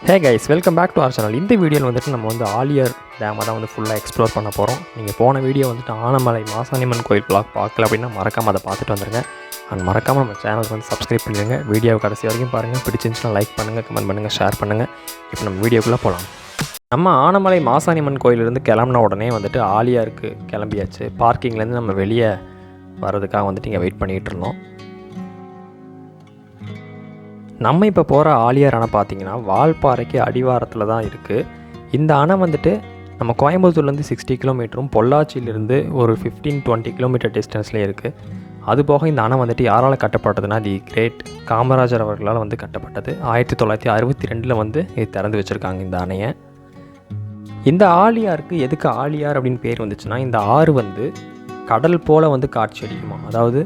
Hey guys, welcome back to our channel. இந்த வீடியோவில் வந்துட்டு நம்ம வந்து ஆலியார் டேமை தான் வந்து ஃபுல்லாக எக்ஸ்ப்ளோர் பண்ண போகிறோம். நீங்கள் போன வீடியோ வந்துட்டு ஆனமலை மாசாணியம்மன் கோயில் வ்ளாக் பார்க்கல அப்படின்னா மறக்காமல் அதை பார்த்துட்டு வந்துடுங்க. அண்ட் மறக்காமல் நம்ம சேனலுக்கு வந்து சப்ஸ்கிரைப் பண்ணிடுங்க. வீடியோ கடைசி வரைக்கும் பாருங்கள். பிடிச்சிருந்துச்சுன்னா லைக் பண்ணுங்கள், கமெண்ட் பண்ணுங்கள், ஷேர் பண்ணுங்கள். இப்போ நம்ம வீடியோக்குள்ளே போகலாம். நம்ம ஆனமலை மாசாணியம்மன் கோயிலிருந்து கிளம்புன உடனே வந்துட்டு ஆலியாருக்கு கிளம்பியாச்சு. பார்க்கிங்லேருந்து நம்ம வெளியே வர்றதுக்காக வந்துட்டு இங்கே வெயிட் பண்ணிகிட்டு இருந்தோம். நம்ம இப்போ போகிற ஆலியார் அணை பார்த்திங்கன்னா வால்பாறைக்கு அடிவாரத்தில் தான் இருக்குது. இந்த அணை வந்துட்டு நம்ம கோயம்புத்தூர்லேருந்து 60 கிலோமீட்டரும் பொள்ளாச்சியிலேருந்து ஒரு 15-20 கிலோமீட்டர் டிஸ்டன்ஸ்லேயே இருக்குது. அதுபோக இந்த அணை வந்துட்டு யாரால் கட்டப்பட்டதுன்னா தி கிரேட் காமராஜர் அவர்களால் வந்து கட்டப்பட்டது. 1962 வந்து இது திறந்து வச்சுருக்காங்க இந்த அணையை. இந்த ஆலியாருக்கு எதுக்கு ஆலியார் அப்படின்னு பேர் வந்துச்சுன்னா, இந்த ஆறு வந்து கடல் போல் வந்து காட்சி அளிக்குமா. அதாவது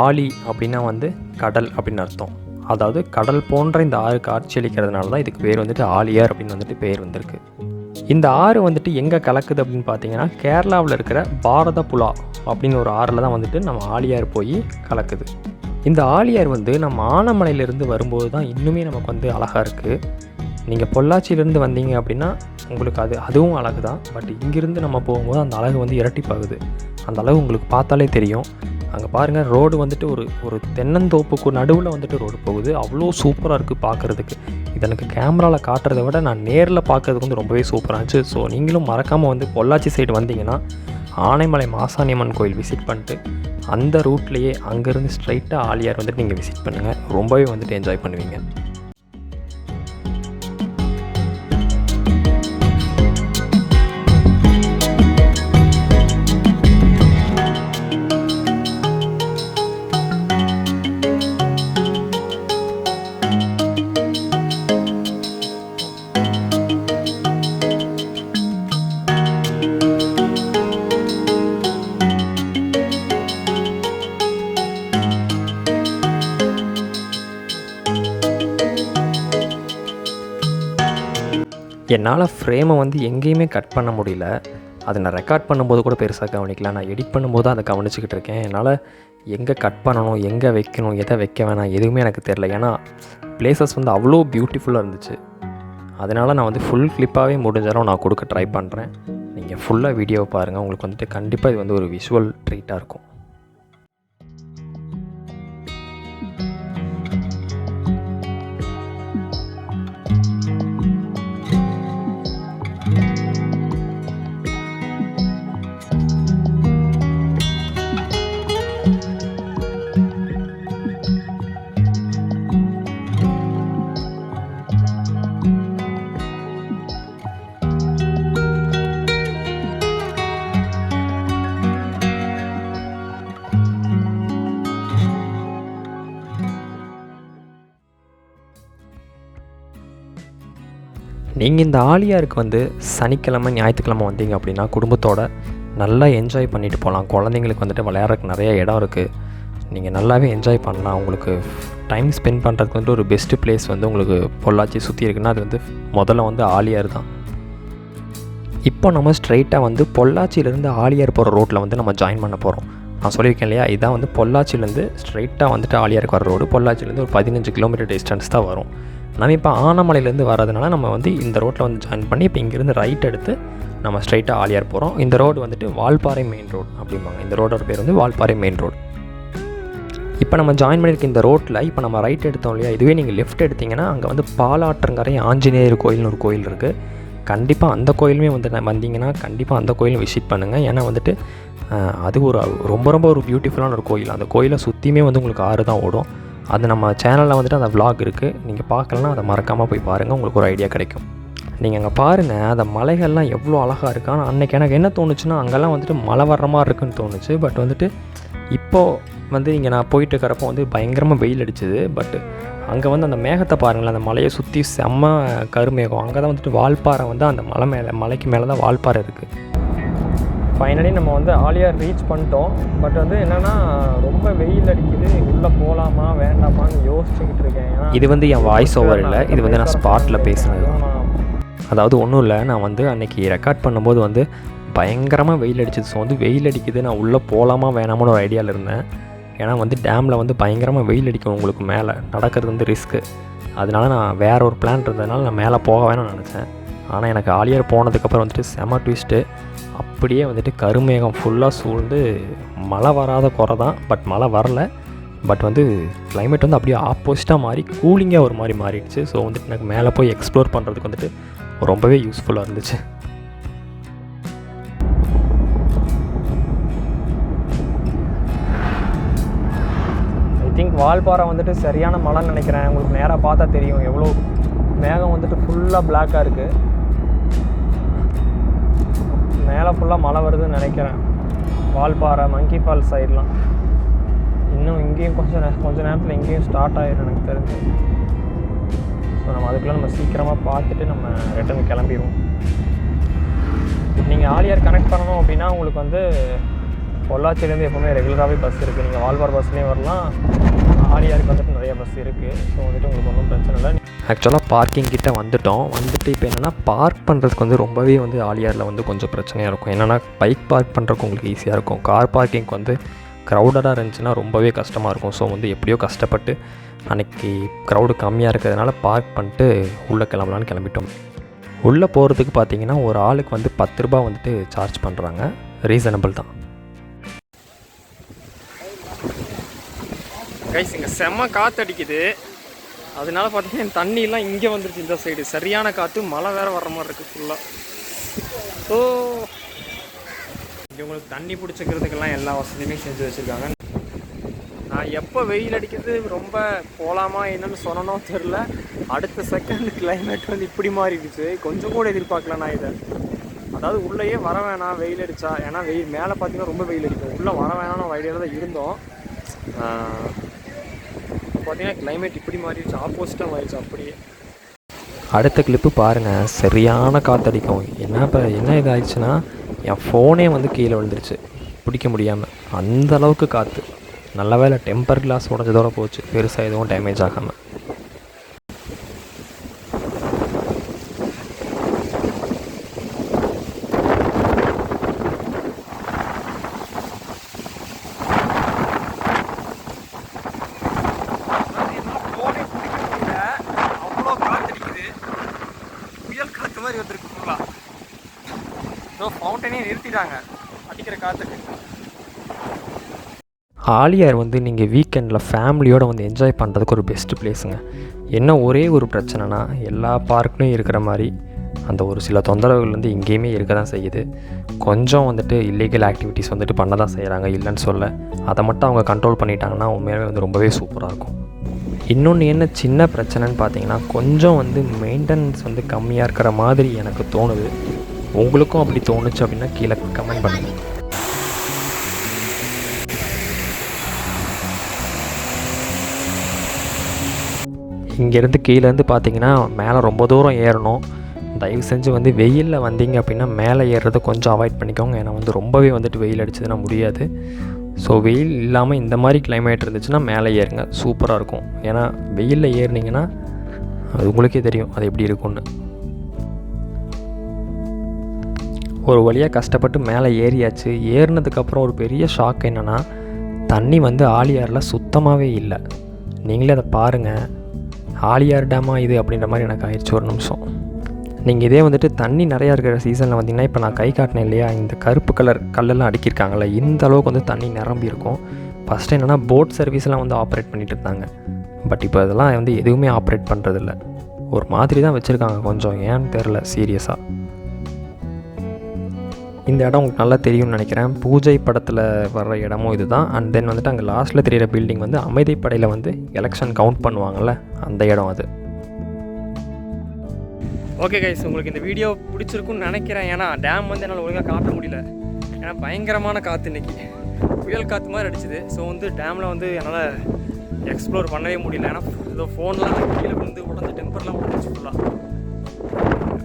ஆலி அப்படின்னா வந்து கடல் அப்படின்னு அர்த்தம். அதாவது கடல் போன்ற இந்த ஆறு காட்சியளிக்கிறதுனால தான் இதுக்கு பேர் வந்துட்டு ஆலியார் அப்படின்னு வந்துட்டு பேர் வந்திருக்கு. இந்த ஆறு வந்துட்டு எங்கே கலக்குது அப்படின்னு பார்த்தீங்கன்னா, கேரளாவில் இருக்கிற பாரத புலா அப்படின்னு ஒரு ஆறில் தான் வந்துட்டு நம்ம ஆலியார் போய் கலக்குது. இந்த ஆலியார் வந்து நம்ம ஆனமலையிலேருந்து வரும்போது தான் இன்னுமே நமக்கு வந்து அழகாக இருக்குது. நீங்கள் பொள்ளாச்சியிலேருந்து வந்தீங்க அப்படின்னா உங்களுக்கு அதுவும் அழகு தான். பட் இங்கேருந்து நம்ம போகும்போது அந்த அழகு வந்து இரட்டிப்பாகுது. அந்த அழகு உங்களுக்கு பார்த்தாலே தெரியும். அங்கே பாருங்கள், ரோடு வந்துட்டு ஒரு தென்னந்தோப்புக்கு நடுவில் வந்துட்டு ரோடு போகுது. அவ்வளோ சூப்பராக இருக்குது பார்க்குறதுக்கு. இது எனக்கு கேமராவில் காட்டுறதை விட நான் நேரில் பார்க்குறதுக்கு வந்து ரொம்பவே சூப்பராக இருந்துச்சு. ஸோ நீங்களும் மறக்காமல் வந்து பொள்ளாச்சி சைடு வந்தீங்கன்னா ஆனைமலை மாசாணியம்மன் கோயில் விசிட் பண்ணிட்டு அந்த ரூட்லேயே அங்கேருந்து ஸ்ட்ரைட்டாக ஆலியார் வந்துட்டு நீங்கள் விசிட் பண்ணுங்கள். ரொம்பவே வந்துட்டு என்ஜாய் பண்ணுவீங்க. என்னால் ஃப்ரேமை வந்து எங்கேயுமே கட் பண்ண முடியல. அதை நான் ரெக்கார்ட் பண்ணும்போது கூட பெருசாக கவனிக்கல. நான் எடிட் பண்ணும்போது தான் அதை கவனிச்சிக்கிட்டு இருக்கேன். என்னால் எங்கே கட் பண்ணணும், எங்கே வைக்கணும், எதை வைக்க வேணாம் எதுவுமே எனக்கு தெரில. ஏன்னா பிளேசஸ் வந்து அவ்வளோ பியூட்டிஃபுல்லாக இருந்துச்சு. அதனால் நான் வந்து ஃபுல் கிளிப்பாகவே முடிஞ்சாலும் நான் கொடுக்க ட்ரை பண்ணுறேன். நீங்கள் ஃபுல்லாக வீடியோவை பாருங்கள். உங்களுக்கு வந்துட்டு கண்டிப்பாக இது வந்து ஒரு விஷுவல் ட்ரீட்டாக இருக்கும். நீங்கள் இந்த ஆலியாருக்கு வந்து சனிக்கிழமை ஞாயிற்றுக்கிழமை வந்தீங்க அப்படின்னா குடும்பத்தோடு நல்லா என்ஜாய் பண்ணிட்டு போகலாம். குழந்தைங்களுக்கு வந்துட்டு விளையாடுறதுக்கு நிறைய இடம் இருக்குது. நீங்கள் நல்லாவே என்ஜாய் பண்ணலாம். உங்களுக்கு டைம் ஸ்பெண்ட் பண்ணுறதுக்கு வந்துட்டு ஒரு பெஸ்ட்டு பிளேஸ் வந்து உங்களுக்கு பொள்ளாச்சி சுற்றி இருக்குன்னா அது வந்து முதல்ல வந்து ஆலியார் தான். இப்போ நம்ம ஸ்ட்ரைட்டாக வந்து பொள்ளாச்சியிலேருந்து ஆலியார் போகிற ரோட்டில் வந்து நம்ம ஜாயின் பண்ண போகிறோம். நான் சொல்லியிருக்கேன் இல்லையா, இதான் வந்து பொள்ளாச்சியிலேருந்து ஸ்ட்ரைட்டாக வந்துட்டு ஆலியாருக்கு வர ரோடு. பொள்ளாச்சியிலேருந்து ஒரு 15 கிலோமீட்டர் டிஸ்டன்ஸ் தான் வரும். நம்ம இப்போ ஆனமலையிலேருந்து வரதுனால நம்ம வந்து இந்த ரோட்டில் வந்து ஜாயின் பண்ணி இப்போ இங்கேருந்து ரைட் எடுத்து நம்ம ஸ்ட்ரைட்டாக ஆலியார் போகிறோம். இந்த ரோடு வந்துட்டு வால்பாறை மெயின் ரோடு அப்படிம்பாங்க. இந்த ரோடோட பேர் வந்து வால்பாறை மெயின் ரோடு. இப்போ நம்ம ஜாயின் பண்ணியிருக்க இந்த ரோட்டில் இப்போ நம்ம ரைட் எடுத்தோம் இல்லையா, இதுவே நீங்கள் லெஃப்ட் எடுத்திங்கன்னா அங்கே வந்து பாலாற்றங்கரை ஆஞ்சநேயர் கோயில்னு ஒரு கோயில் இருக்குது. கண்டிப்பாக அந்த கோயிலுமே வந்து வந்தீங்கன்னா கண்டிப்பாக அந்த கோயிலும் விசிட் பண்ணுங்கள். ஏன்னா வந்துட்டு அது ரொம்ப ஒரு பியூட்டிஃபுல்லான ஒரு கோயில். அந்த கோயிலை சுற்றியுமே வந்து உங்களுக்கு ஆறு தான் ஓடும். அது நம்ம சேனலில் வந்துட்டு அந்த விளாக் இருக்குது. நீங்கள் பார்க்கலன்னா அதை மறக்காமல் போய் பாருங்கள். உங்களுக்கு ஒரு ஐடியா கிடைக்கும். நீங்கள் அங்கே பாருங்கள், அந்த மலைகள்லாம் எவ்வளோ அழகாக இருக்குது. ஆனால் அன்றைக்கி எனக்கு என்ன தோணுச்சுன்னா, அங்கெல்லாம் வந்துட்டு மழை வர்ற மாதிரி இருக்குன்னு தோணுச்சு. பட் வந்துட்டு இப்போது வந்து இங்கே நான் போயிட்டு இருக்கிறப்போ வந்து பயங்கரமாக வெயில் அடிச்சுது. பட் அங்கே வந்து அந்த மேகத்தை பாருங்களேன், அந்த மலையை சுற்றி செம்ம கருமேகம். அங்கே தான் வந்துட்டு வால்பாறை வந்து அந்த மலைக்கு மேலே தான் வால்பாறை இருக்குது. ஃபைனலி நம்ம வந்து ஆலியார் ரீச் பண்ணிட்டோம். பட் வந்து என்னென்னா ரொம்ப வெயில் அடிக்குது. உள்ளே போகலாமா வேண்டாமான்னு யோசிச்சுக்கிட்டு இருக்கேன். இது வந்து என் வாய்ஸ் ஓவர் இல்லை, இது வந்து நான் ஸ்பாட்டில் பேசுனது. அதாவது ஒன்றும் இல்லை, நான் வந்து அன்றைக்கி ரெக்கார்ட் பண்ணும்போது வந்து பயங்கரமாக வெயில் அடிச்சிது. ஸோ வந்து வெயில் அடிக்குது, நான் உள்ளே போகலாமா வேணாமான்னு ஒரு ஐடியாவில் இருந்தேன். ஏன்னா வந்து டேமில் வந்து பயங்கரமாக வெயில் அடிக்கும். உங்களுக்கு மேலே நடக்கிறது வந்து ரிஸ்க்கு. அதனால நான் வேறு ஒரு பிளான் இருந்ததுனால நான் மேலே போக வேணும்னு நினச்சேன். ஆனால் எனக்கு ஆலியார் போனதுக்கப்புறம் வந்துட்டு செம ட்விஸ்ட்டு. அப்படியே வந்துட்டு கருமேகம் ஃபுல்லாக சூழ்ந்து மழை வராத குறை தான், பட் மழை வரல. பட் வந்து கிளைமேட் வந்து அப்படியே ஆப்போசிட்டாக மாறி கூலிங்காக ஒரு மாதிரி மாறிடுச்சு. ஸோ வந்துட்டு எனக்கு மேலே போய் எக்ஸ்ப்ளோர் பண்ணுறதுக்கு வந்துட்டு ரொம்பவே யூஸ்ஃபுல்லாக இருந்துச்சு. ஐ திங்க் வால்பாறை வந்துட்டு சரியான மழைன்னு நினைக்கிறேன். உங்களுக்கு நேராக பார்த்தா தெரியும் எவ்வளோ மேகம் வந்துட்டு ஃபுல்லாக பிளாக்காக இருக்குது. மேலே ஃபுல்லாக மழை வருதுன்னு நினைக்கிறேன். வால்பாறை, மங்கி ஃபால்ஸ் சைட்லாம் இன்னும் இங்கேயும் கொஞ்சம் நேரத்தில் இங்கேயும் ஸ்டார்ட் ஆகிடும் எனக்கு தெரிஞ்சு. ஸோ நம்ம அதுக்குள்ளே நம்ம சீக்கிரமாக பார்த்துட்டு நம்ம ரிட்டர்ன் கிளம்பிடுவோம். நீங்கள் ஆலியார் கனெக்ட் பண்ணணும் அப்படின்னா உங்களுக்கு வந்து பொள்ளாச்சிலேருந்து எப்போவுமே ரெகுலராகவே பஸ் இருக்குது. நீங்கள் வால்பாறை பஸ்லேயும் வரலாம், ஆலியாருக்கு வந்துட்டு நிறைய பஸ் இருக்குது. ஸோ வந்துட்டு உங்களுக்கு ஒன்றும் பிரச்சனை இல்லை. ஆக்சுவலாக பார்க்கிங் கிட்டே வந்துட்டு இப்போ என்னென்னா பார்க் பண்ணுறதுக்கு வந்து ரொம்பவே வந்து ஆலியாரில் வந்து கொஞ்சம் பிரச்சனையாக இருக்கும். என்னென்னா பைக் பார்க் பண்ணுறதுக்கு உங்களுக்கு ஈஸியாக இருக்கும். கார் பார்க்கிங்க்கு வந்து க்ரௌடடாக இருந்துச்சுன்னா ரொம்பவே கஷ்டமாக இருக்கும். ஸோ வந்து எப்படியோ கஷ்டப்பட்டு அன்றைக்கி க்ரௌடு கம்மியாக இருக்கிறதுனால பார்க் பண்ணிட்டு உள்ளே கிளம்பலான்னு கிளம்பிட்டோம். உள்ளே போகிறதுக்கு பார்த்தீங்கன்னா ஒரு ஆளுக்கு வந்து 10 ரூபா வந்துட்டு சார்ஜ் பண்ணுறாங்க. ரீசனபிள் தான். கைஸ் இங்கே செம்ம காற்று அடிக்குது. அதனால பார்த்தீங்கன்னா தண்ணியெலாம் இங்கே வந்துருச்சு. இந்த சைடு சரியான காற்று, மழை வேறு வர்ற மாதிரி இருக்குது ஃபுல்லாக. ஸோ இங்கே உங்களுக்கு தண்ணி பிடிச்சிக்கிறதுக்கெல்லாம் எல்லா வசதியுமே செஞ்சு வச்சுருக்காங்க. நான் எப்போ வெயில் அடிக்கிறது ரொம்ப போகலாமா என்னன்னு சொன்னோம் தெரில. அடுத்த செகண்ட் கிளைமேட் வந்து இப்படி மாறிடுச்சு. கொஞ்சம் கூட எதிர்பார்க்கல நான் இதை. அதாவது உள்ளேயே வர வேணாம் வெயில் அடித்தா, ஏன்னா வெயில் மேலே பார்த்தீங்கன்னா ரொம்ப வெயில் அடிக்கும். உள்ளே வர வேணாம்னு ஐடியாவில் தான் இருந்தோம். பார்த்தீங்கன்னா கிளைமேட் இப்படி மாறிடுச்சு, ஆப்போசிட்டாக மாறிடுச்சு அப்படியே. அடுத்த கிளிப்பு பாருங்கள், சரியான காற்றடிக்கும். என்ன இது ஆயிடுச்சுன்னா என் ஃபோனே வந்து கீழே விழுந்துருச்சு பிடிக்க முடியாமல். அந்த அளவுக்கு காற்று. நல்ல வேளை டெம்பர் கிளாஸ் உடஞ்சதோடு போச்சு, பெருசாக எதுவும் டேமேஜ் ஆகாமல். ஃபவுண்டனே நிறுத்திட்டாங்க அடிக்கிற காற்றுக்கு. ஆலியார் வந்து நீங்கள் வீக்கெண்டில் ஃபேமிலியோடு வந்து என்ஜாய் பண்ணுறதுக்கு ஒரு பெஸ்ட்டு பிளேஸுங்க. என்ன ஒரே ஒரு பிரச்சனைனா எல்லா பார்க்லையும் இருக்கிற மாதிரி அந்த ஒரு சில தொந்தரவுகள் வந்து இங்கேயுமே இருக்க தான் செய்யுது. கொஞ்சம் வந்துட்டு இல்லீகல் ஆக்டிவிட்டீஸ் வந்துட்டு பண்ண தான் செய்கிறாங்க, இல்லைன்னு சொல்ல. அதை மட்டும் அவங்க கண்ட்ரோல் பண்ணிட்டாங்கன்னா உண்மையாகவே வந்து ரொம்பவே சூப்பராக இருக்கும். இன்னொன்று என்ன சின்ன பிரச்சனைன்னு பார்த்தீங்கன்னா கொஞ்சம் வந்து மெயின்டெனன்ஸ் வந்து கம்மியாக இருக்கிற மாதிரி எனக்கு தோணுது. உங்களுக்கும் அப்படி தோணுச்சு அப்படின்னா கீழே கமெண்ட் பண்ணுங்கள். இங்கேருந்து கீழேருந்து பார்த்தீங்கன்னா மேலே ரொம்ப தூரம் ஏறணும். தயவு செஞ்சு வந்து வெயிலில் வந்தீங்க அப்படின்னா மேலே ஏறுறதை கொஞ்சம் அவாய்ட் பண்ணிக்கோங்க. ஏன்னா வந்து ரொம்பவே வந்துட்டு வெயில் அடிச்சதுன்னா முடியாது. ஸோ வெயில் இல்லாமல் இந்த மாதிரி கிளைமேட் இருந்துச்சுன்னா மேலே ஏறுங்க, சூப்பராக இருக்கும். ஏன்னா வெயிலில் ஏறினீங்கன்னா அது உங்களுக்கே தெரியும் அது எப்படி இருக்கும்னு. ஒரு வழியாக கஷ்டப்பட்டு மேலே ஏறியாச்சு. ஏறினதுக்கப்புறம் ஒரு பெரிய ஷாக் என்னென்னா தண்ணி வந்து ஆலியாரில் சுத்தமாகவே இல்லை. நீங்களே அதை பாருங்கள், ஆலியார் டேமா இது அப்படின்ற மாதிரி எனக்கு ஆயிடுச்சு ஒரு நிமிஷம். நீங்கள் இதே வந்துட்டு தண்ணி நிறையா இருக்கிற சீசனில் வந்தீங்கன்னா, இப்போ நான் கை காட்டினேன் இல்லையா, இந்த கருப்பு கலர் கல்லெல்லாம் அடிக்கிருக்காங்கள்ல, இந்த அளவுக்கு வந்து தண்ணி நிரம்பி இருக்கும். ஃபஸ்ட்டு என்னென்னா போட் சர்வீஸ்லாம் வந்து ஆப்ரேட் பண்ணிகிட்டு இருந்தாங்க. பட் இப்போ இதெல்லாம் வந்து எதுவுமே ஆப்ரேட் பண்ணுறதில்ல. ஒரு மாதிரி தான் வச்சுருக்காங்க கொஞ்சம், ஏன்னு தெரில சீரியஸாக. இந்த இடம் உங்களுக்கு நல்லா தெரியும்னு நினைக்கிறேன். பூஜை படத்தில் வர்ற இடமும் இது தான். அண்ட் தென் வந்துட்டு அங்கே லாஸ்ட்டில் தெரிகிற பில்டிங் வந்து அமைதிப்படையில் வந்து எலெக்ஷன் கவுண்ட் பண்ணுவாங்கள்ல, அந்த இடம் அது. ஓகே கைஸ், உங்களுக்கு இந்த வீடியோ பிடிச்சிருக்குன்னு நினைக்கிறேன். ஏன்னா டேம் வந்து என்னால் ஒழுங்காக காட்ட முடியல. ஏன்னா பயங்கரமான காற்று இன்றைக்கி, புயல் காற்று மாதிரி அடிச்சுது. ஸோ வந்து டேமில் வந்து என்னால் எக்ஸ்ப்ளோர் பண்ணவே முடியல. ஏன்னா ஏதோ ஃபோன்லாம் கீழே விழுந்து உடஞ்சி டெம்பர்லாம் உடஞ்சிச்சு ஃபுல்லாக.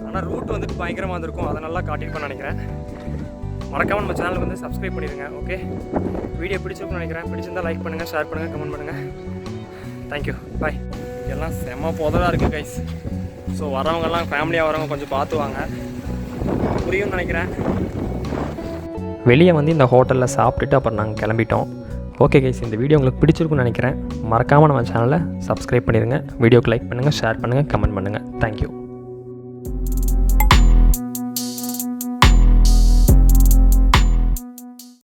ஆனால் ரூட் வந்துட்டு பயங்கரமாக இருந்திருக்கும், அதை நல்லா காட்டியிருப்பேன்னு நினைக்கிறேன். மறக்காமல் நம்ம சேனலுக்கு வந்து சப்ஸ்கிரைப் பண்ணிடுங்க. ஓகே, வீடியோ பிடிச்சிருக்குன்னு நினைக்கிறேன். பிடிச்சிருந்தால் லைக் பண்ணுங்கள், ஷேர் பண்ணுங்கள், கமெண்ட் பண்ணுங்கள். தேங்க்யூ, பாய். இதெல்லாம் செம்ம போதலாக இருக்குது கைஸ். ஸோ வரவங்கெல்லாம் ஃபேமிலியாக வரவங்க கொஞ்சம் பார்த்துவாங்க, புரியும்னு நினைக்கிறேன். வெளியே வந்து இந்த ஹோட்டலில் சாப்பிட்டுட்டு அப்புறம் நாங்கள் கிளம்பிட்டோம். ஓகே கைஸ், இந்த வீடியோ உங்களுக்கு பிடிச்சிருக்குன்னு நினைக்கிறேன். மறக்காமல் நம்ம சேனலை சப்ஸ்கிரைப் பண்ணிடுங்க. வீடியோக்கு லைக் பண்ணுங்கள், ஷேர் பண்ணுங்கள், கமெண்ட் பண்ணுங்கள். தேங்க்யூ.